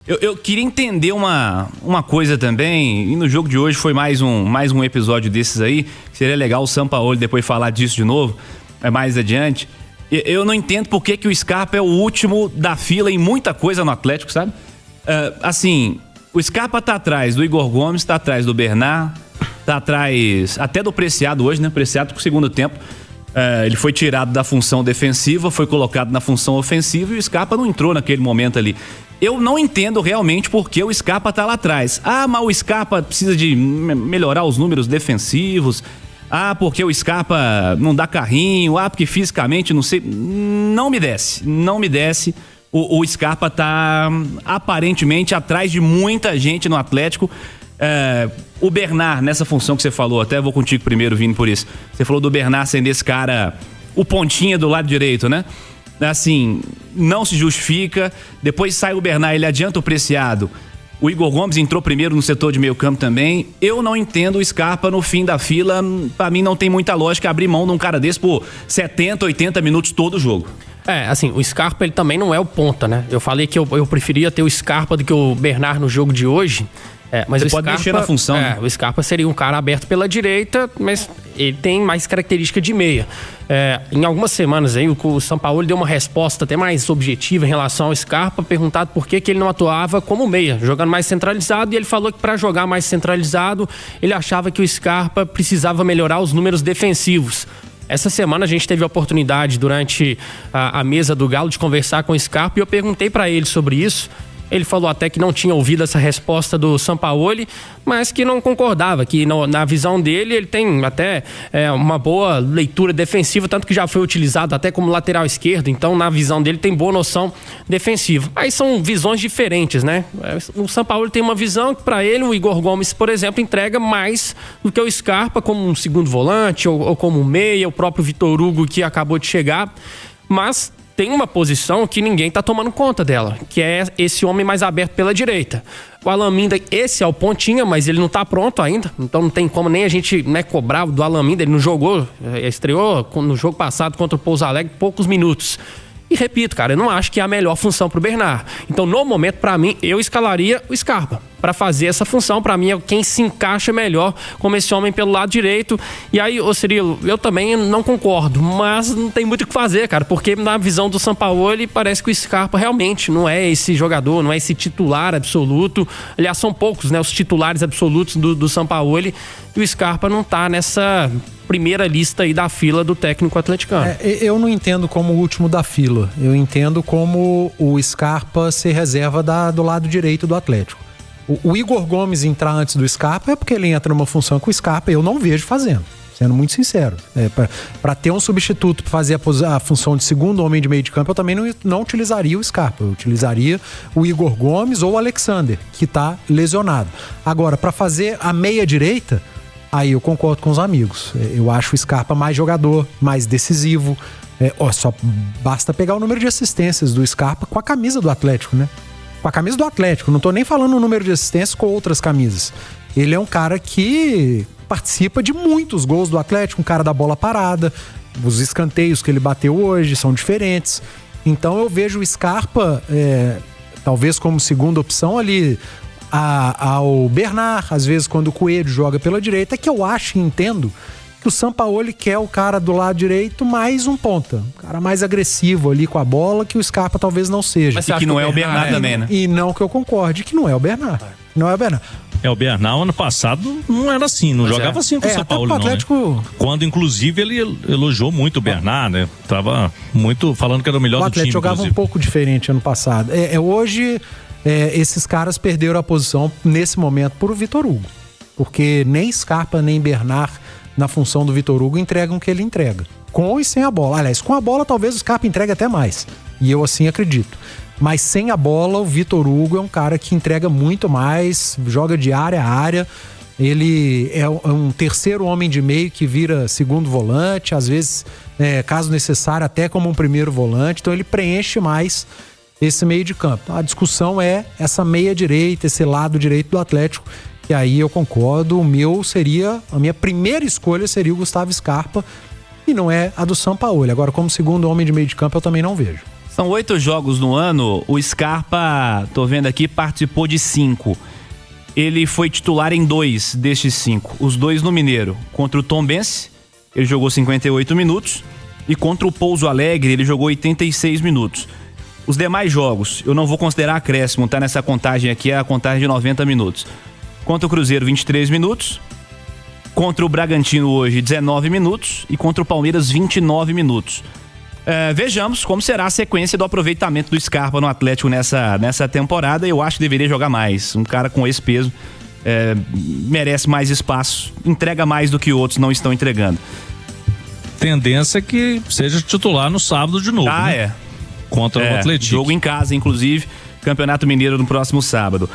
Eu queria entender uma coisa também, e no jogo de hoje foi mais um episódio desses aí, seria legal o Sampaoli depois falar disso de novo, mais adiante. Eu não entendo por que o Scarpa é o último da fila em muita coisa no Atlético, sabe? Assim, o Scarpa tá atrás do Igor Gomes, tá atrás do Bernard, tá atrás até do Preciado hoje, né? Preciado com o segundo tempo. Ele foi tirado da função defensiva, foi colocado na função ofensiva e o Scarpa não entrou naquele momento ali. Eu não entendo realmente por que o Scarpa tá lá atrás. Mas o Scarpa precisa de melhorar os números defensivos. Porque o Scarpa não dá carrinho. Porque fisicamente, não sei. Não me desce. O Scarpa tá aparentemente atrás de muita gente no Atlético. O Bernard, nessa função que você falou, até vou contigo primeiro, Vini, por isso. Você falou do Bernard sendo esse cara, o pontinha do lado direito, né? Assim, não se justifica. Depois sai o Bernard, ele adianta o Preciado. O Igor Gomes entrou primeiro no setor de meio campo também. Eu não entendo o Scarpa no fim da fila. Pra mim não tem muita lógica abrir mão de um cara desse por 70, 80 minutos todo o jogo. Assim, o Scarpa ele também não é o ponta, né? Eu falei que eu preferia ter o Scarpa do que o Bernard no jogo de hoje. Mas você o pode Scarpa, mexer na função. Né? O Scarpa seria um cara aberto pela direita, mas ele tem mais característica de meia. Em algumas semanas aí, o Sampaoli deu uma resposta até mais objetiva em relação ao Scarpa, perguntado por que ele não atuava como meia, jogando mais centralizado, e ele falou que para jogar mais centralizado, ele achava que o Scarpa precisava melhorar os números defensivos. Essa semana a gente teve a oportunidade, durante a mesa do Galo, de conversar com o Scarpa, e eu perguntei para ele sobre isso. Ele falou até que não tinha ouvido essa resposta do Sampaoli, mas que não concordava, que na visão dele ele tem até uma boa leitura defensiva, tanto que já foi utilizado até como lateral esquerdo, então na visão dele tem boa noção defensiva. Aí são visões diferentes, né? O Sampaoli tem uma visão que para ele o Igor Gomes, por exemplo, entrega mais do que o Scarpa como um segundo volante ou como um meia, o próprio Vitor Hugo que acabou de chegar, mas tem uma posição que ninguém tá tomando conta dela, que é esse homem mais aberto pela direita. O Alan Minda, esse é o pontinha, mas ele não tá pronto ainda, então não tem como nem a gente cobrar do Alan Minda, ele não jogou, estreou no jogo passado contra o Pouso Alegre poucos minutos. E repito, cara, eu não acho que é a melhor função pro Bernard. Então, no momento, pra mim, eu escalaria o Scarpa para fazer essa função. Pra mim, é quem se encaixa melhor como esse homem pelo lado direito. E aí, ô Cirilo, eu também não concordo, mas não tem muito o que fazer, cara, porque na visão do Sampaoli, parece que o Scarpa realmente não é esse jogador, não é esse titular absoluto. Aliás, são poucos, né, os titulares absolutos do Sampaoli, e o Scarpa não tá nessa primeira lista aí da fila do técnico atleticano. Eu não entendo como o último da fila. Eu entendo como o Scarpa ser reserva do lado direito do Atlético. O Igor Gomes entrar antes do Scarpa é porque ele entra numa função que o Scarpa eu não vejo fazendo, sendo muito sincero. Para ter um substituto para fazer a função de segundo homem de meio de campo, eu também não utilizaria o Scarpa. Eu utilizaria o Igor Gomes ou o Alexander, que está lesionado. Agora, para fazer a meia direita, aí eu concordo com os amigos. Eu acho o Scarpa mais jogador, mais decisivo. Só basta pegar o número de assistências do Scarpa com a camisa do Atlético, né? Com a camisa do Atlético. Não tô nem falando o número de assistências com outras camisas. Ele é um cara que participa de muitos gols do Atlético, um cara da bola parada. Os escanteios que ele bateu hoje são diferentes. Então eu vejo o Scarpa, talvez como segunda opção ali, ao Bernard, às vezes quando o Coelho joga pela direita, que eu acho e entendo que o Sampaoli quer o cara do lado direito mais um ponta, um cara mais agressivo ali com a bola, que o Scarpa talvez não seja. Mas que não é o Bernard também, né? E não que eu concorde, que não é o Bernard. Não é o Bernard. O Bernard ano passado não era assim, não jogava assim com o Sampaoli, não, Atlético... né? Quando inclusive ele elogiou muito o Bernard, né? Tava muito falando que era o melhor do time. O Atlético jogava inclusive um pouco diferente ano passado. Hoje esses caras perderam a posição nesse momento por o Vitor Hugo, porque nem Scarpa nem Bernard na função do Vitor Hugo entregam o que ele entrega, com e sem a bola. Aliás, com a bola talvez o Scarpa entregue até mais, e eu assim acredito, mas sem a bola o Vitor Hugo é um cara que entrega muito mais, joga de área a área. Ele é um terceiro homem de meio que vira segundo volante, às vezes, caso necessário, até como um primeiro volante. Então ele preenche mais esse meio de campo. A discussão é essa meia direita, esse lado direito do Atlético, que aí eu concordo, a minha primeira escolha seria o Gustavo Scarpa, e não é a do Sampaoli. Agora, como segundo homem de meio de campo, eu também não vejo. São 8 jogos no ano, o Scarpa, tô vendo aqui, participou de 5. Ele foi titular em 2 destes 5, os 2 no Mineiro. Contra o Tombense, ele jogou 58 minutos, e contra o Pouso Alegre, ele jogou 86 minutos. Os demais jogos, eu não vou considerar acréscimo, tá nessa contagem aqui, é a contagem de 90 minutos. Contra o Cruzeiro, 23 minutos. Contra o Bragantino hoje, 19 minutos. E contra o Palmeiras, 29 minutos. Vejamos como será a sequência do aproveitamento do Scarpa no Atlético nessa temporada. Eu acho que deveria jogar mais. Um cara com esse peso merece mais espaço, entrega mais do que outros não estão entregando. Tendência é que seja titular no sábado de novo, né? É. Contra o Atlético. Jogo em casa, inclusive. Campeonato Mineiro no próximo sábado.